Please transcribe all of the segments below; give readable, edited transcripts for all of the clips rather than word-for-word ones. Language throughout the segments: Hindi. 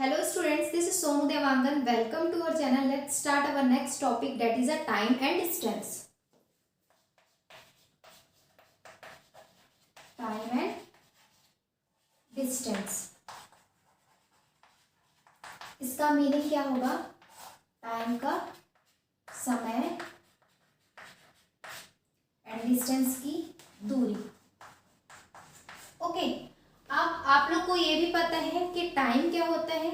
Hello students, this is Sonu Devangan. Welcome to our channel. Let's start our next topic, that is a time and distance. Time and distance. इसका मीनिंग क्या होगा? टाइम का समय एंड डिस्टेंस की दूरी. ओके, अब आप लोग को ये भी पता है कि टाइम क्या होता है,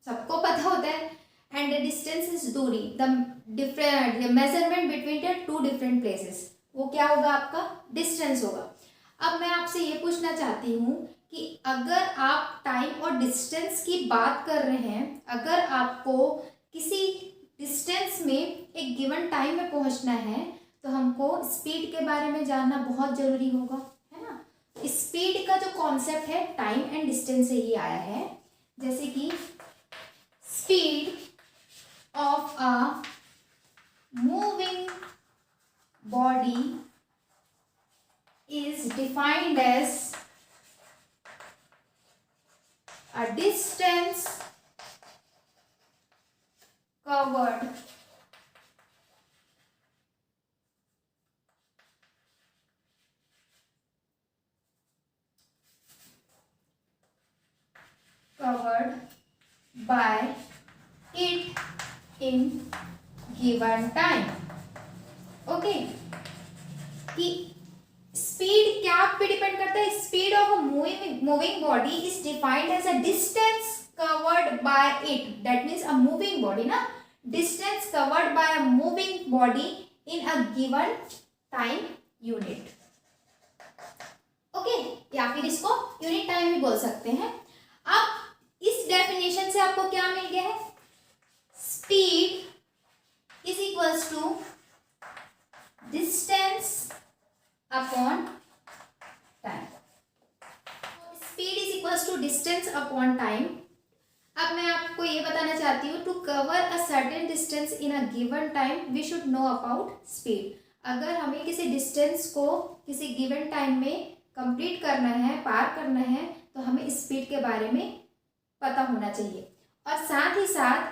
सबको पता होता है. एंड द डिस्टेंस इज दूरी, the different measurement between the two different places. वो क्या होगा? आपका डिस्टेंस होगा. अब मैं आपसे ये पूछना चाहती हूँ कि अगर आप टाइम और डिस्टेंस की बात कर रहे हैं, अगर आपको किसी डिस्टेंस में एक गिवन टाइम में पहुँचना है तो हमको स्पीड के बारे में जानना बहुत ज़रूरी होगा, है ना. स्पीड का जो कॉन्सेप्ट है टाइम एंड डिस्टेंस से ही आया है. जैसे कि speed of a moving body is defined as a distance covered by it in given time. Okay, कि स्पीड क्या पे डिपेंड करता है? Speed of a moving body is defined as a distance covered by it. That means a moving body ना, distance covered by a moving body in a given time unit. Okay, या फिर इसको यूनिट टाइम भी बोल सकते हैं. अब इस डेफिनेशन से आपको क्या मिल गया है? Speed is equals to distance upon time. Speed is equals to distance upon time. अब मैं आपको ये बताना चाहती हूँ, to cover a certain distance in a given time we should know about speed. अगर हमें किसी डिस्टेंस को किसी गिवन टाइम में कंप्लीट करना है, पार करना है, तो हमें स्पीड के बारे में पता होना चाहिए. और साथ ही साथ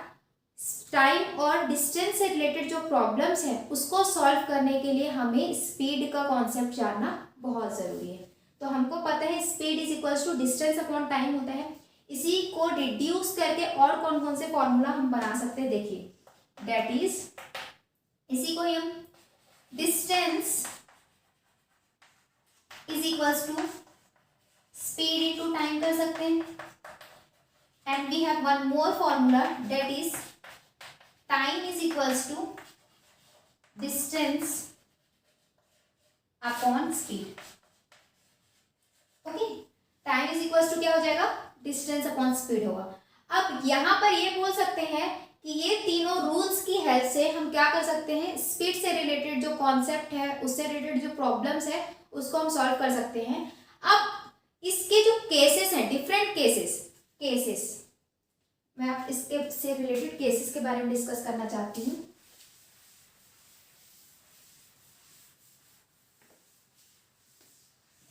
टाइम और डिस्टेंस से रिलेटेड जो प्रॉब्लम्स हैं उसको सॉल्व करने के लिए हमें स्पीड का कॉन्सेप्ट जानना बहुत ज़रूरी है. तो हमको पता है speed is equals to distance upon time होता है. इसी को रिड्यूस करके और कौन कौन से फॉर्मूला हम बना सकते हैं, देखिए. दैट इज, इसी को ही हम distance is equals to speed into time कर सकते हैं. And we have one more formula, that is time is equals to distance upon speed. Okay, time is equals to क्या हो जाएगा? डिस्टेंस अपॉन स्पीड होगा. अब यहां पर ये बोल सकते हैं कि ये तीनों रूल्स की हेल्प से हम क्या कर सकते हैं, स्पीड से रिलेटेड जो कॉन्सेप्ट है, उससे रिलेटेड जो प्रॉब्लम्स है, उसको हम सॉल्व कर सकते हैं. अब इसके जो केसेस हैं, डिफरेंट केसेस मैं आप इसके से रिलेटेड केसेस के बारे में डिस्कस करना चाहती हूँ.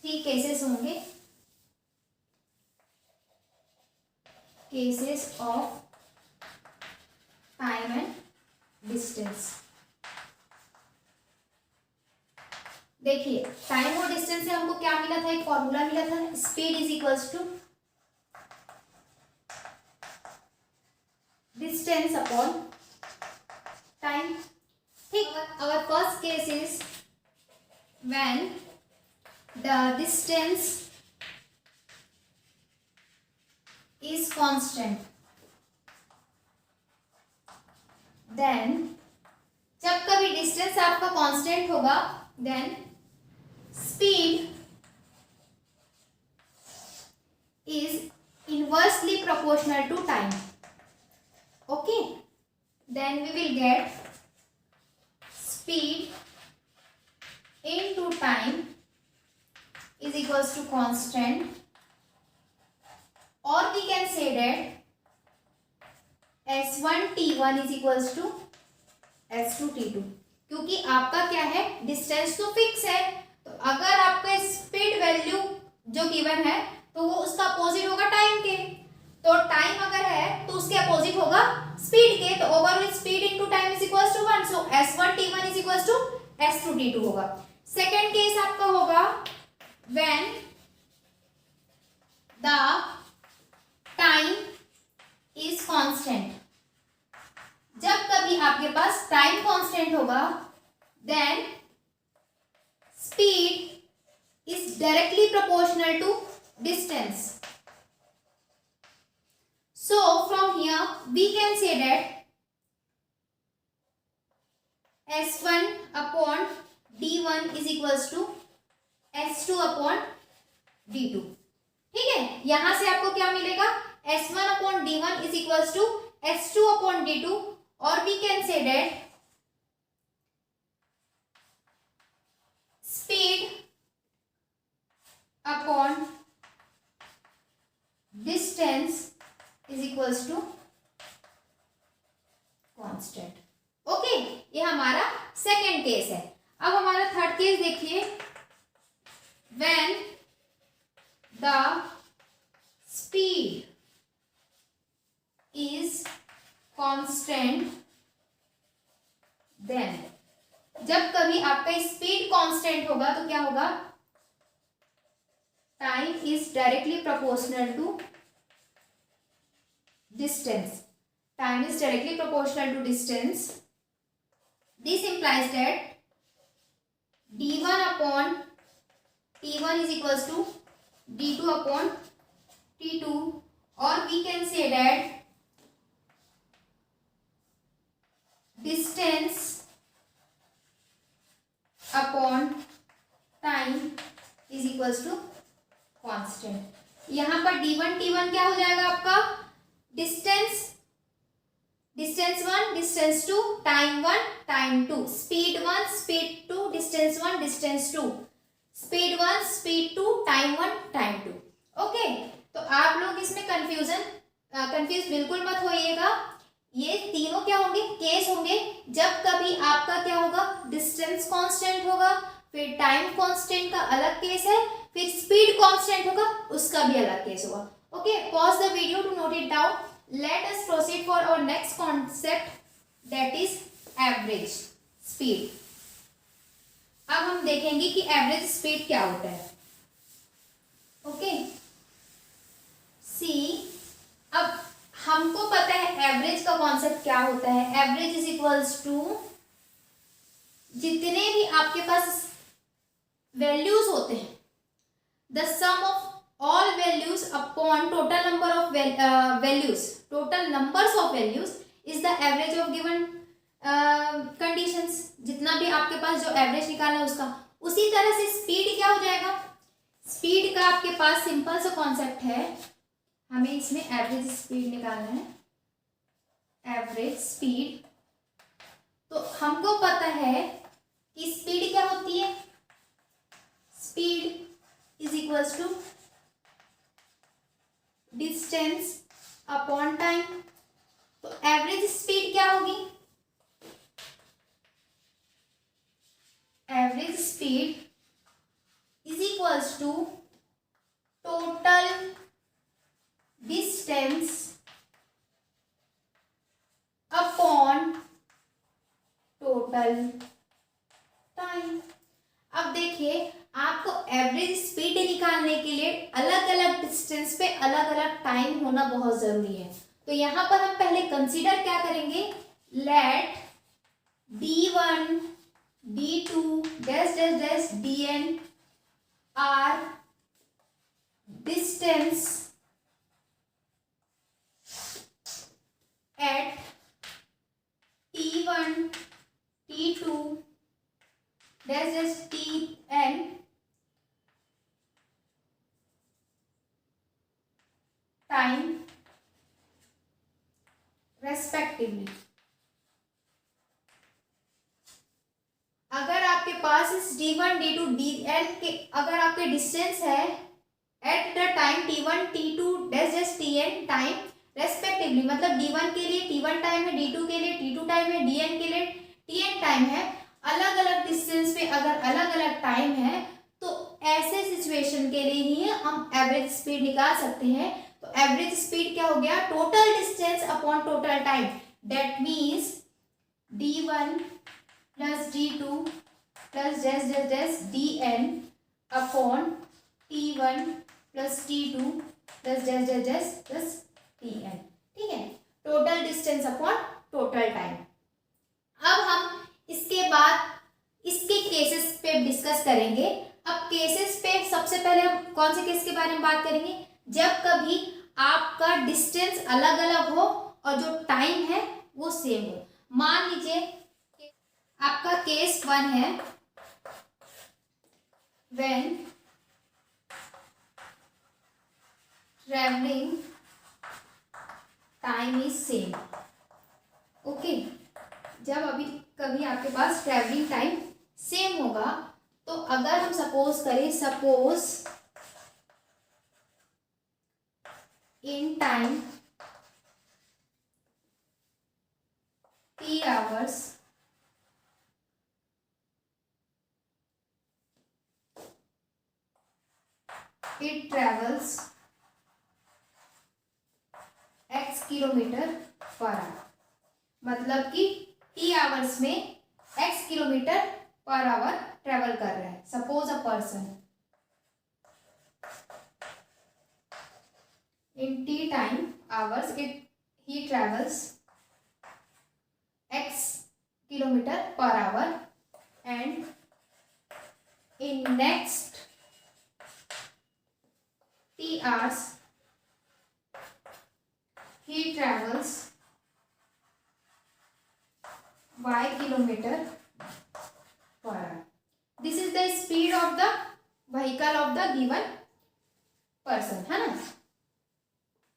थ्री केसेस होंगे, cases of time and distance. देखिए, टाइम और डिस्टेंस से हमको क्या मिला था? एक फॉर्मूला मिला था, speed is equals to distance upon time. ठीक, our first case is when the distance is constant. Then जब कभी डिस्टेंस आपका कांस्टेंट होगा, then speed is inversely proportional to time. Okay, then we will get speed into time is equals to constant, or we can say that s1 t1 is equals to s2 t2. क्योंकि आपका क्या है, डिस्टेंस तो फिक्स है, तो अगर आपका स्पीड वैल्यू जो गिवन है तो वो उसका अपोजिट होगा टाइम के. तो टाइम अगर है स्पीड के, तो overall speed into time is equals to 1, so s1 t1 is equals to s2 t2 होगा। सेकेंड केस आपका होगा when the time is constant. जब कभी आपके पास टाइम कांस्टेंट होगा then speed is directly proportional to distance. So from here we can say that s1 upon d1 is equals to s2 upon d2। ठीक है, यहां से आपको क्या मिलेगा, s1 upon d1 is equals to s2 upon d2, और we can say that speed upon distance is equals to constant. Okay, ये हमारा सेकेंड केस है। अब हमारा थर्ड केस देखिए, when the speed is constant then, जब कभी आपका स्पीड कांस्टेंट होगा तो क्या होगा, time is directly proportional to distance. Time is directly proportional to distance. This implies that d1 upon t1 is equals to d2 upon t2, or we can say that distance upon time is equals to constant। यहाँ पर d1 t1 क्या हो जाएगा आपका, distance 1 distance 2 time 1 time 2, speed 1 speed 2 distance 1 distance 2, speed 1 speed 2 time 1 time 2। Okay, तो आप लोग इसमें कंफ्यूज बिल्कुल मत होइएगा। ये तीनों क्या होंगे, केस होंगे जब कभी आपका क्या होगा, डिस्टेंस कांस्टेंट होगा, फिर टाइम कांस्टेंट का अलग केस है, फिर स्पीड कांस्टेंट होगा उसका भी अलग केस होगा। Okay, pause the video to note it down. Let us proceed for our next concept, that is average speed। अब हम देखेंगे कि एवरेज स्पीड क्या होता है। ओके, सी, अब हमको पता है एवरेज का कॉन्सेप्ट क्या होता है। एवरेज इज इक्वल्स टू, जितने भी आपके पास वैल्यूज होते हैं, the sum of all values upon total number of values, total numbers of values is the average of given conditions। जितना भी आपके पास जो एवरेज निकालना है उसका, उसी तरह से स्पीड क्या हो जाएगा, स्पीड का आपके पास सिंपल सा कॉन्सेप्ट है, हमें इसमें एवरेज स्पीड निकालना है। एवरेज स्पीड, तो हमको पता है कि स्पीड क्या होती है, speed is equals to distance upon time. तो एवरेज स्पीड क्या होगी, average speed is equals to total distance upon total time. अब देखिए, आपको एवरेज स्पीड निकालने के लिए अलग अलग डिस्टेंस पे अलग अलग टाइम होना बहुत जरूरी है। तो यहां पर हम पहले कंसीडर क्या करेंगे, let d1 d2 dash dash dash dn are distance at t1 t2 dash dash tn time respectively. अगर आपके पास इस d1 d2 dn के अगर आपके डिस्टेंस है at the time t1 t2 dash dash tn time respectively, मतलब d1 के लिए t1 टाइम है, d2 के लिए t2 टाइम है, dn के लिए tn टाइम है, अलग अलग डिस्टेंस पे अगर अलग अलग टाइम है, तो ऐसे सिचुएशन के लिए ही हम एवरेज स्पीड निकाल सकते हैं। तो एवरेज स्पीड क्या हो गया, total distance upon total time. That means d1 plus d2 plus dash dn upon t1 plus t2 plus dash plus tn. ठीक है, total distance upon total time. अब हम इसके बाद इसके केसेस पे डिस्कस करेंगे. अब केसेस पे सबसे पहले हम कौन से केस के बारे में बात करेंगे? जब कभी आपका डिस्टेंस अलग अलग हो और जो टाइम है वो सेम हो. मान लीजिए आपका केस 1 है, when travelling time is same. Okay, जब अभी कभी आपके पास ट्रैवलिंग टाइम सेम होगा, तो अगर हम सपोज करें, suppose in time t hours it travels x kilometre per hour. मतलब कि t आवर्स में x kilometre per hour travel कर रहा है. Suppose a person in t time hours he travels x kilometre पर hour and in next t hours he travels y kilometre per hour. This is the speed of the vehicle of the given person, है ना.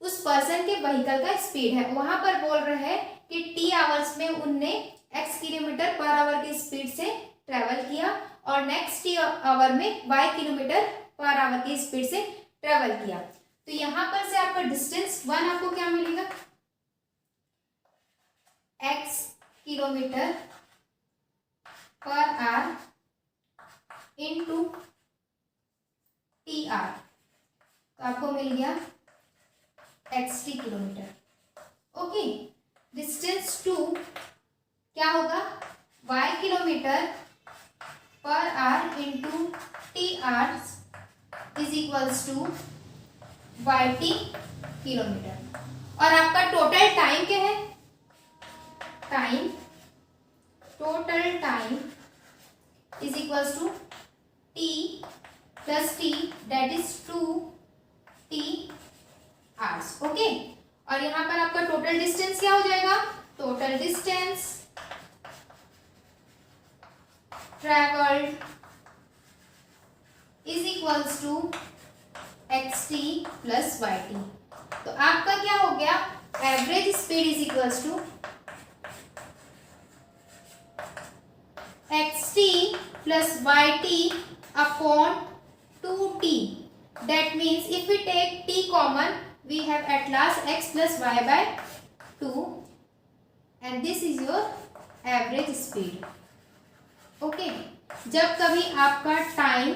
उस पर्सन के व्हीकल का स्पीड है. वहां पर बोल रहे हैं कि टी आवर्स में उनने x किलोमीटर पर आवर की स्पीड से ट्रेवल किया और नेक्स्ट टी आवर में y किलोमीटर पर आवर की स्पीड से ट्रेवल किया. तो यहां पर से आपका डिस्टेंस 1 आपको क्या मिलेगा? x kilometre per hour into T R, तो आपको मिल गया xt किलोमीटर. ओके, डिस्टेंस 2 क्या होगा? y किलोमीटर पर hour into t hour is equals to yt kilometre. और आपका टोटल टाइम क्या है? Time, total time is equals to t plus t, that is 2t hours. Okay, और यहां पर आपका टोटल डिस्टेंस क्या हो जाएगा? Total distance travelled is equals to xt plus yt. तो आपका क्या हो गया? Average speed is equals to xt plus yt upon 2t. That means if we take t common, we have at last x plus y by 2, and this is your average speed. Okay, जब कभी आपका टाइम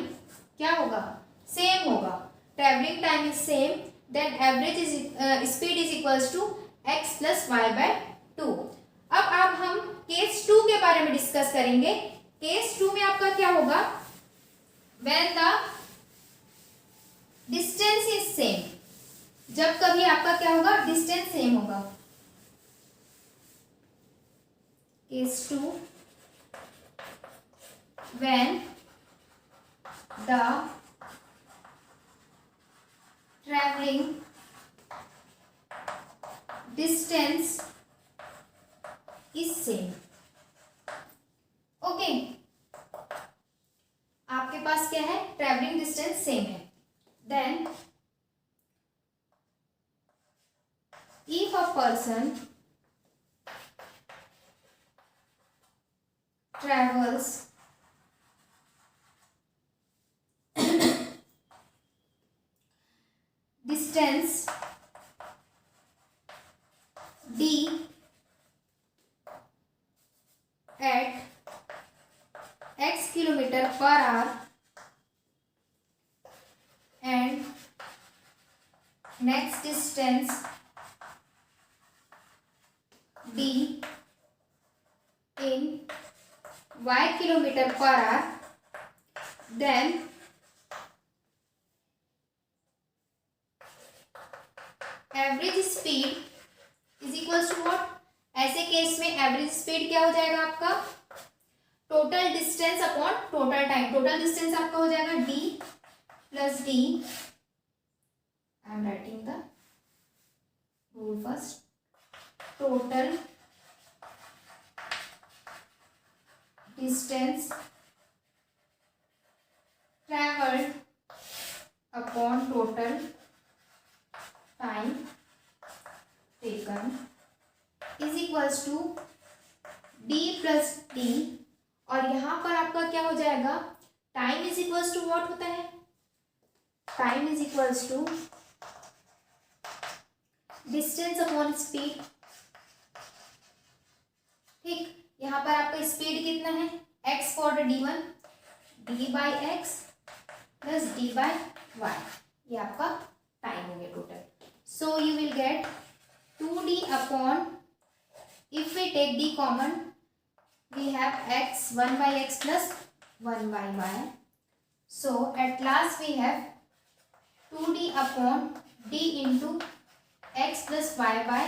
क्या होगा? सेम होगा, travelling time is same, then average is speed is equals to x plus y by 2. अब हम केस 2 के बारे में डिस्कस करेंगे. केस 2 में आपका क्या होगा? When the distance is same. जब कभी आपका क्या होगा? डिस्टेंस सेम होगा. Case 2 when the travelling distance is same. Okay, आपके पास क्या है? ट्रैवलिंग डिस्टेंस सेम है. Then if a person travels distance d at x kilometre पर hour and next distance d in y kilometer per hour, then average speed is equals to what? ऐसे केस में एवरेज स्पीड क्या हो जाएगा आपका? Total distance upon total time. Total distance आपका हो जाएगा d plus d, I am writing the rule first, total distance travelled upon total time taken is equals to d plus d, और यहां पर आपका क्या हो जाएगा? Time is equals to what होता है? Time is equals to distance upon speed. ठीक, यहां पर आपका स्पीड कितना है? x for d1, d by x plus d by y, ये आपका टाइम हो गया total. So you will get 2d upon, if we take d common, we have x 1 by x plus 1 by y. So at last we have 2d upon d into x plus y by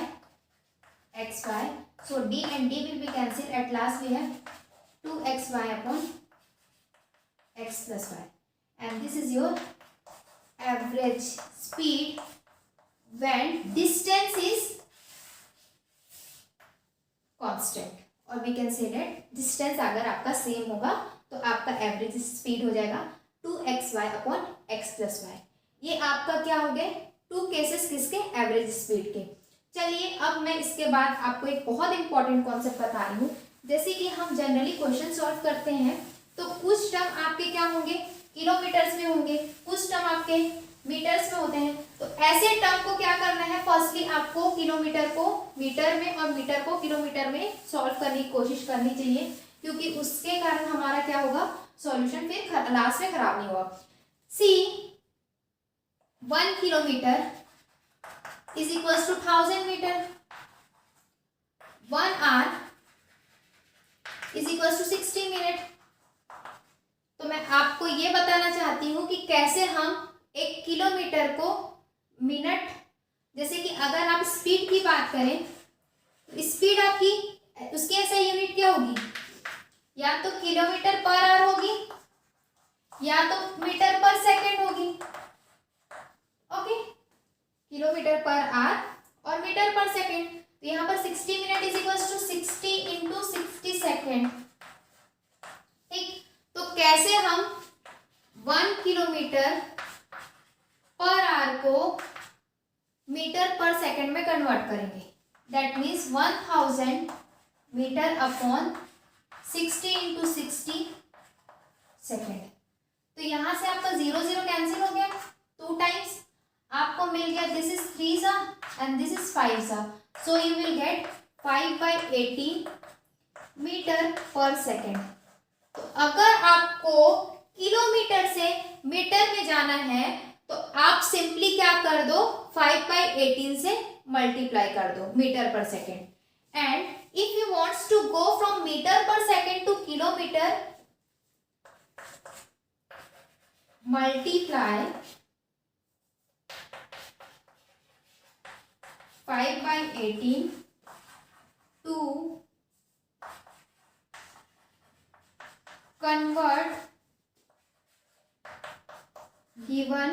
xy. So d and d will be cancelled. At last we have 2xy upon x plus y. And this is your average speed when distance is constant, or we can say that distance अगर आपका सेम होगा तो आपका एवरेज स्पीड हो जाएगा 2xy upon x plus Y. ये आपका क्या हो गए? टू केसेस किसके? एवरेज स्पीड के। चलिए अब मैं इसके बाद आपको एक बहुत इंपॉर्टेंट कॉन्सेप्ट बता रही हूँ। जैसे कि हम जनरली क्वेश्चन सॉल्व करते हैं तो कुछ टर्म आपके क्या होंगे? किलोमीटर्स में होंगे, कुछ टर्म आपके मीटर्स में होते हैं। तो ऐसे टर्म को क्या करना है? फर्स्टली आपको किलोमीटर को मीटर में और मीटर को किलोमीटर में सॉल्व करने की कोशिश करनी चाहिए, क्योंकि उसके कारण हमारा क्या होगा? सॉल्यूशन फिर लास्ट में खराब नहीं होगा। See 1 kilometre is equals to 1000 metre, 1 hour is equals to 60 minute. तो मैं आपको ये बताना चाहती हूँ कि कैसे हम एक किलोमीटर को मिनट, जैसे कि अगर आप स्पीड की बात करें तो स्पीड आपकी उसकी ऐसा यूनिट क्या होगी? या तो किलोमीटर पर आवर होगी या तो मीटर पर सेकंड होगी। ओके, किलोमीटर पर आवर और मीटर पर सेकंड। तो यहाँ पर 60 minute is equals to 60 into 60 second. ठीक, तो कैसे हम 1 किलोमीटर पर आवर को मीटर पर सेकंड में कन्वर्ट करेंगे? That means 1000 metre upon 60 into 60 second. तो यहां से आपका 0 0 कैंसिल हो गया 2 टाइम्स, आपको मिल गया दिस इज 3 सा एंड दिस इज 5 सा। So you will get 5/80 metre पर सेकेंड। तो अगर आपको किलोमीटर से मीटर में जाना है तो आप सिंपली क्या कर दो? 5/18 से मल्टीप्लाई कर दो मीटर पर second. And if you wants to go from metre पर second to kilometre, multiply 5/18 to convert given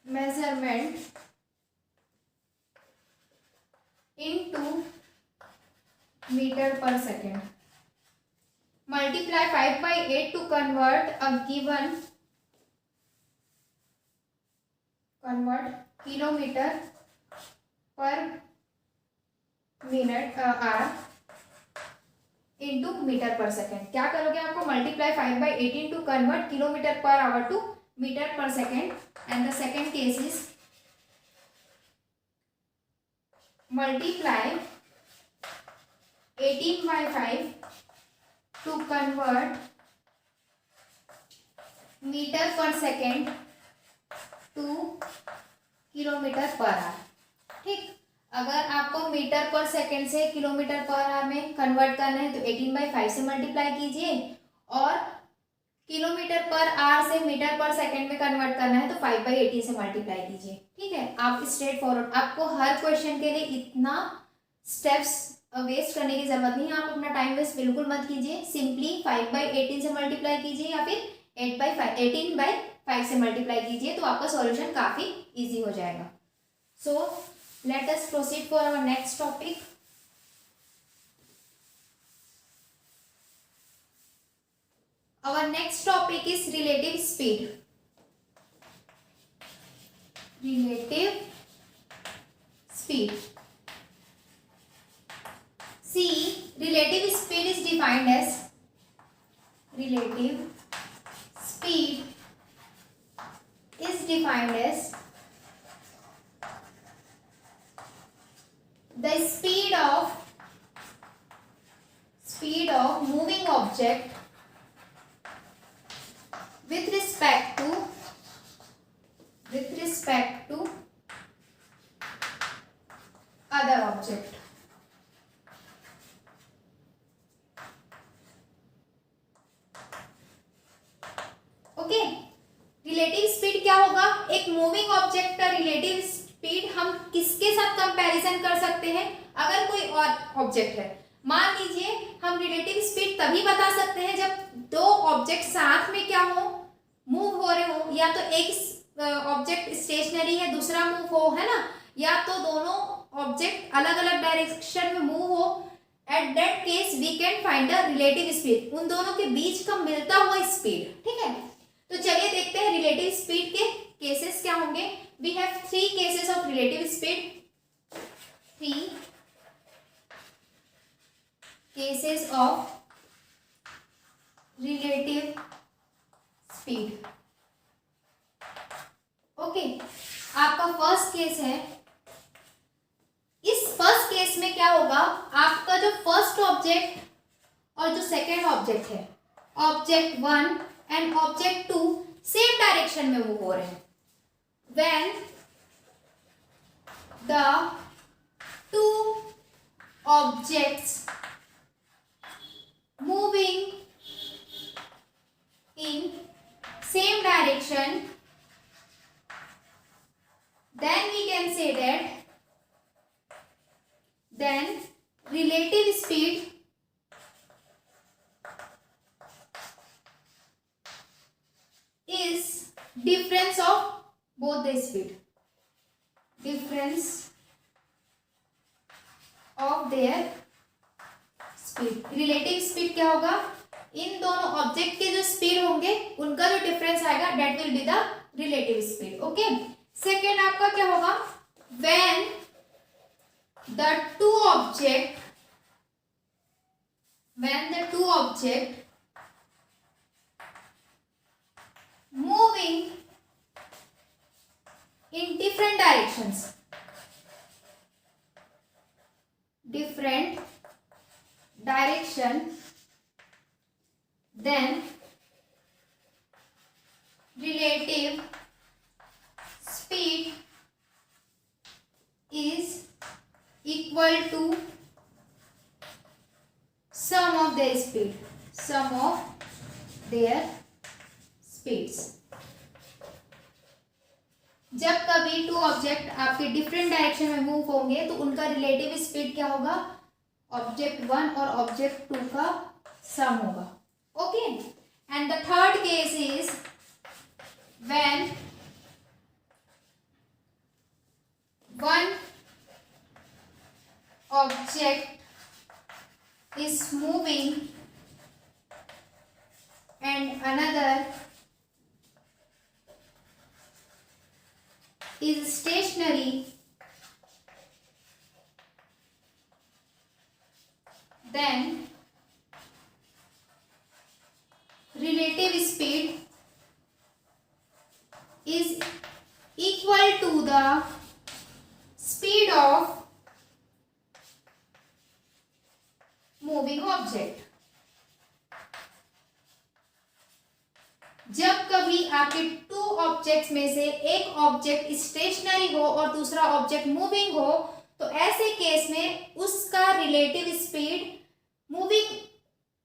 measurement into meter per second. Multiply 5/8 to convert kilometer per minute hour into meter per second. क्या करोगे? आपको multiply 5/18 to convert kilometer per hour to meter per second, and the second case is multiply 18/5 to convert meter per second 2 kilometre per hour. ठीक, अगर आपको मीटर पर सेकंड से किलोमीटर पर आवर में कन्वर्ट करना है तो 18/5 से मल्टीप्लाई कीजिए, और किलोमीटर पर आवर से मीटर पर सेकंड में कन्वर्ट करना है तो 5/18 से मल्टीप्लाई कीजिए। ठीक है, आप स्ट्रेट फॉरवर्ड, आपको हर क्वेश्चन के लिए इतना स्टेप्स वेस्ट करने की जरूरत नहीं है। आप अपना टाइम वेस्ट बिल्कुल मत कीजिए, सिंपली 5/18 से मल्टीप्लाई कीजिए या फिर 18/5 से मल्टीप्लाई कीजिए, तो आपका सॉल्यूशन काफी इजी हो जाएगा। So let us proceed for our next topic. Our next topic is relative speed. Relative speed. See, relative speed is defined as the speed of moving object with respect to other object. Okay, relative speed क्या होगा? एक मूविंग ऑब्जेक्ट का रिलेटिव स्पीड हम किसके साथ कंपैरिजन कर सकते हैं? अगर कोई और ऑब्जेक्ट है, मान लीजिए, हम रिलेटिव स्पीड तभी बता सकते हैं जब दो ऑब्जेक्ट साथ में क्या हो, मूव हो रहे हो, या तो एक ऑब्जेक्ट स्टेशनरी है दूसरा मूव हो, है ना, या तो दोनों ऑब्जेक्ट अलग अलग डायरेक्शन में मूव हो। At that case we can find the relative speed, उन दोनों के बीच का मिलता हुआ स्पीड। ठीक है, तो चलिए देखते हैं रिलेटिव स्पीड के केसेस क्या होंगे। We have 3 cases of relative speed, 3 cases of relative speed. Okay, आपका फर्स्ट केस है। इस फर्स्ट केस में क्या होगा, आपका जो फर्स्ट ऑब्जेक्ट और जो सेकेंड ऑब्जेक्ट है, object 1 and object 2 same direction में मूव हो रहे हैं। When the 2 objects moving in same direction, then we can say that then relative speed is difference of both the speed, difference of their speed. Relative speed क्या होगा, इन दोनों ऑब्जेक्ट के जो स्पीड होंगे उनका जो डिफरेंस आएगा, that will be the relative speed. Okay, second आपका क्या होगा, when the two object moving in different directions, then relative speed is equal to sum of their speeds। जब कभी 2 ऑब्जेक्ट आपके डिफरेंट डायरेक्शन में मूव होंगे तो उनका रिलेटिव स्पीड क्या होगा, ऑब्जेक्ट 1 और ऑब्जेक्ट 2 का सम होगा। Okay, and the third case is when one object is moving and another is stationary, then relative speed is equal to the speed of moving object। जब कभी आपके टू ऑब्जेक्ट्स में से एक ऑब्जेक्ट स्टेशनरी हो और दूसरा ऑब्जेक्ट मूविंग हो, तो ऐसे केस में उसका रिलेटिव स्पीड मूविंग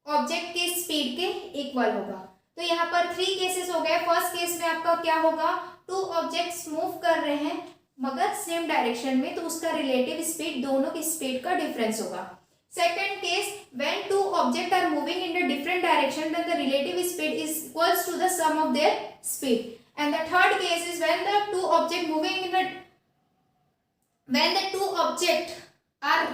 ऑब्जेक्ट के स्पीड के इक्वल होगा। तो यहाँ पर 3 केसेस हो गए। फर्स्ट केस में आपका क्या होगा, टू ऑब्जेक्ट्स मूव कर रहे हैं मगर सेम डायरेक्शन में, तो उसका रिलेटिव स्पीड दोनों की स्पीड का डिफरेंस होगा। Second case, when two object are moving in the different direction then the relative speed is equals to the sum of their speed. And the third case is when the two object moving in the when the two objects are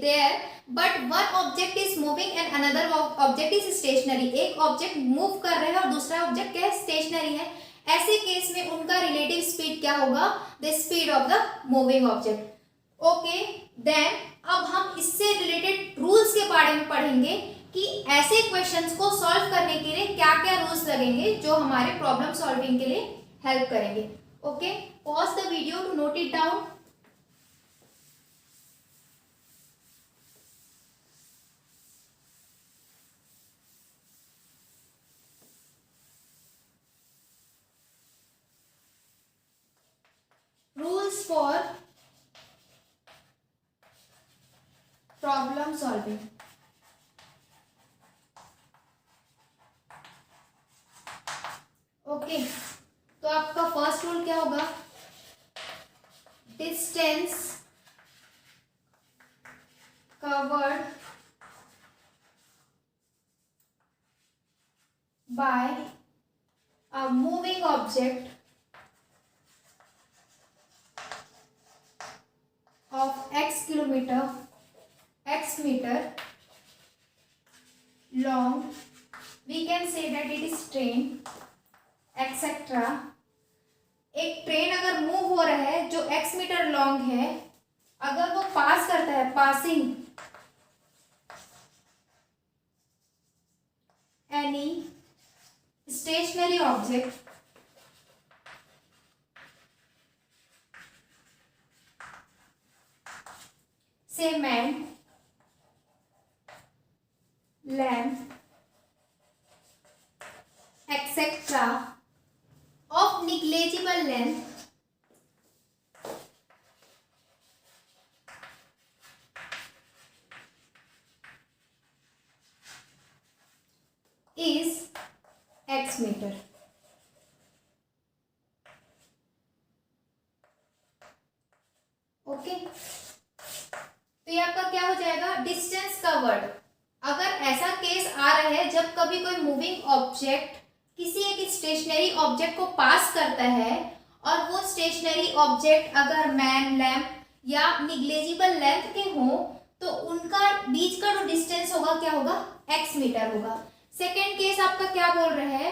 there but one object is moving and another object is stationary, एक ऑब्जेक्ट मूव कर रहा है और दूसरा ऑब्जेक्ट क्या है, स्टेशनरी है। ऐसे केस में उनका रिलेटिव स्पीड क्या होगा, the speed of the moving object. Okay, then अब हम इससे रिलेटेड रूल्स के बारे में पढ़ेंगे कि ऐसे क्वेश्चंस को सॉल्व करने के लिए क्या क्या रूल्स लगेंगे जो हमारे प्रॉब्लम सॉल्विंग के लिए हेल्प करेंगे। Okay, pause the video to note it down. Rules for problem solving। Okay, तो आपका फर्स्ट रूल क्या होगा, distance covered by a moving object of x kilometer, x meter long, we can say that it is train etc। एक ट्रेन अगर मूव हो रहा है जो x मीटर लॉन्ग है, अगर वो पास करता है, passing any stationary object say man, lamp etc of negligible length is x meter। Okay, तो ये आपका क्या हो जाएगा, डिस्टेंस कवर्ड। अगर ऐसा केस आ रहा है जब कभी कोई मूविंग ऑब्जेक्ट किसी एक स्टेशनरी ऑब्जेक्ट को पास करता है और वो स्टेशनरी ऑब्जेक्ट अगर मैन, लैम्प या निग्लेजिबल लेंथ के हो, तो उनका बीच का जो डिस्टेंस होगा क्या होगा, x मीटर होगा। सेकेंड केस आपका क्या बोल रहा है,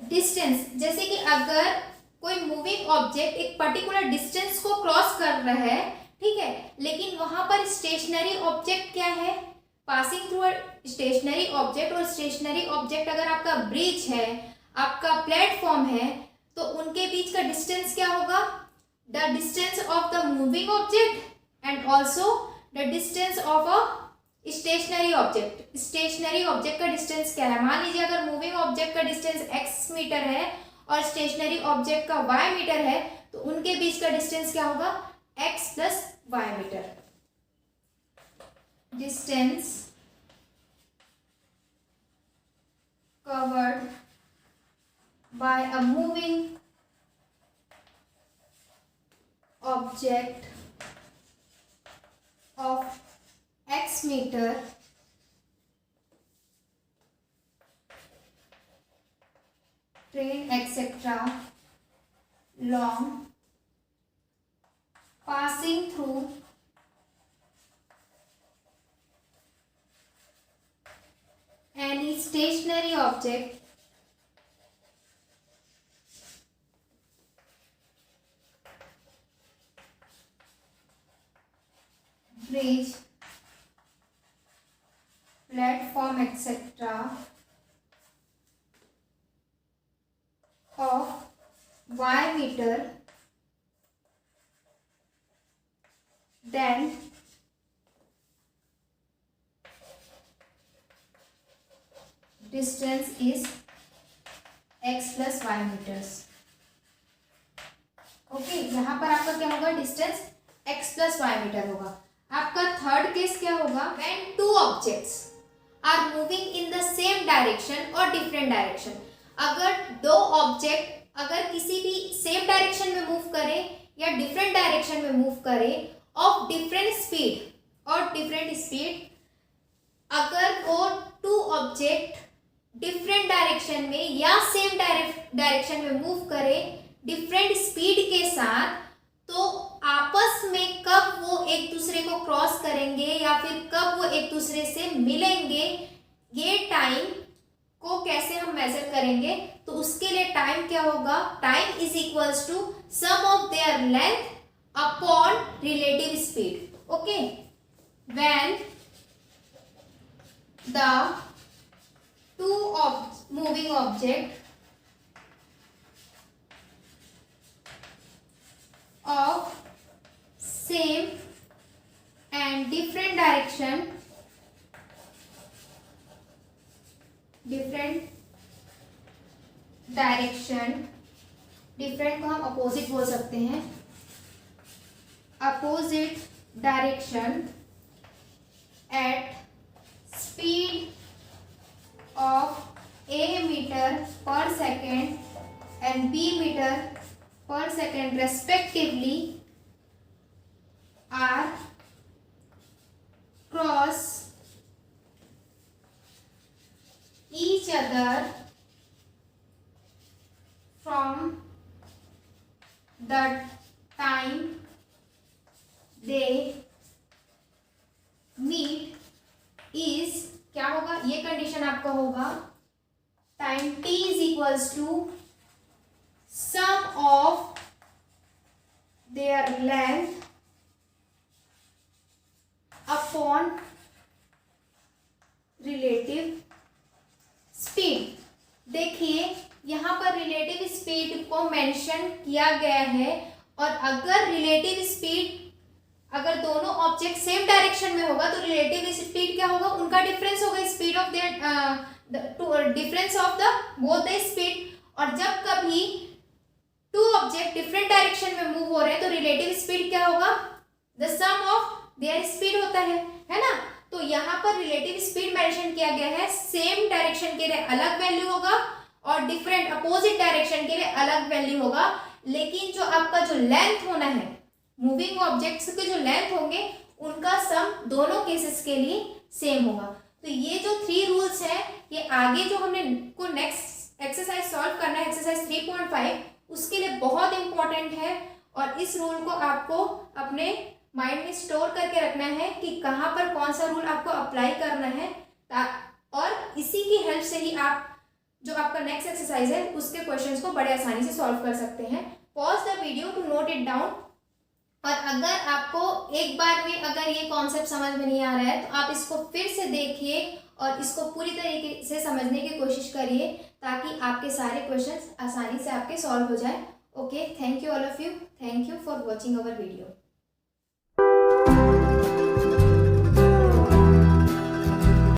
डिस्टेंस, जैसे कि अगर कोई मूविंग ऑब्जेक्ट एक पर्टिकुलर डिस्टेंस को क्रॉस कर रहा है, ठीक है, लेकिन वहां पर स्टेशनरी ऑब्जेक्ट क्या है, पासिंग थ्रू स्टेशनरी ऑब्जेक्ट, और स्टेशनरी ऑब्जेक्ट अगर आपका ब्रिज है, आपका प्लेटफॉर्म है, तो उनके बीच का डिस्टेंस क्या होगा, the distance of the moving object and also the distance of a stationary object. Stationary object का डिस्टेंस क्या है, मान लीजिए अगर मूविंग ऑब्जेक्ट का डिस्टेंस x मीटर है और स्टेशनरी ऑब्जेक्ट का y मीटर है, तो उनके बीच का डिस्टेंस क्या होगा, x plus y metre. Distance covered by a moving object of x meter train etc long passing through any stationary object bridge platform etc of y meter, then distance is x plus y metres. Okay, यहाँ पर आपका क्या होगा, distance x plus y metre होगा। आपका थर्ड केस क्या होगा, when two objects are moving in the same direction और डिफरेंट डायरेक्शन। अगर दो ऑब्जेक्ट अगर किसी भी सेम डायरेक्शन में मूव करे या डिफरेंट डायरेक्शन में मूव करे ऑफ डिफरेंट स्पीड और डिफरेंट स्पीड, अगर वो टू ऑब्जेक्ट डिफरेंट डायरेक्शन में या सेम डायरेक्शन में मूव करे डिफरेंट स्पीड के साथ, तो आपस में कब वो एक दूसरे को क्रॉस करेंगे या फिर कब वो एक दूसरे से मिलेंगे, ये टाइम को कैसे हम मेजर करेंगे, तो उसके लिए टाइम क्या होगा, time is equals to sum of their length upon relative speed. Okay, when the two moving object of same and different direction, different को हम अपोजिट बोल सकते हैं, opposite direction at speed of a meter per second and b meter per second respectively are cross each other from the time they meet is, क्या होगा, ये कंडीशन आपका होगा, time t is equals to sum of their length upon relative speed। देखिए यहाँ पर रिलेटिव स्पीड को मेंशन किया गया है, और अगर रिलेटिव स्पीड अगर दोनों ऑब्जेक्ट सेम डायरेक्शन में होगा तो रिलेटिव स्पीड क्या होगा, उनका डिफरेंस होगा, speed of their difference of the both the speed. और जब कभी टू ऑब्जेक्ट डिफरेंट डायरेक्शन में मूव हो रहे हैं तो रिलेटिव स्पीड क्या होगा, the sum of their speed होता है ना। तो यहाँ पर रिलेटिव स्पीड मेंशन किया गया है, सेम डायरेक्शन के लिए अलग वैल्यू होगा और डिफरेंट अपोजिट डायरेक्शन के लिए अलग वैल्यू होगा, लेकिन जो आपका जो लेंथ होना है, मूविंग ऑब्जेक्ट्स के जो लेंथ होंगे उनका सम दोनों केसेस के लिए सेम होगा। तो ये जो 3 रूल्स है, ये आगे जो हमने को नेक्स्ट एक्सरसाइज सॉल्व करना है, एक्सरसाइज 3.5, उसके लिए बहुत इंपॉर्टेंट है। और इस रूल को आपको अपने माइंड में स्टोर करके रखना है कि कहाँ पर कौन सा रूल आपको अप्लाई करना है, और इसी की हेल्प से ही आप जो आपका नेक्स्ट एक्सरसाइज है उसके क्वेश्चंस को बड़े आसानी से सॉल्व कर सकते हैं। Pause the video to note it down. और अगर आपको एक बार में अगर ये कॉन्सेप्ट समझ में नहीं आ रहा है तो आप इसको फिर से देखिए और इसको पूरी तरीके से समझने की कोशिश करिए, ताकि आपके सारे क्वेश्चंस आसानी से आपके सॉल्व हो जाए। Okay, thank you all of you, thank you for watching our video.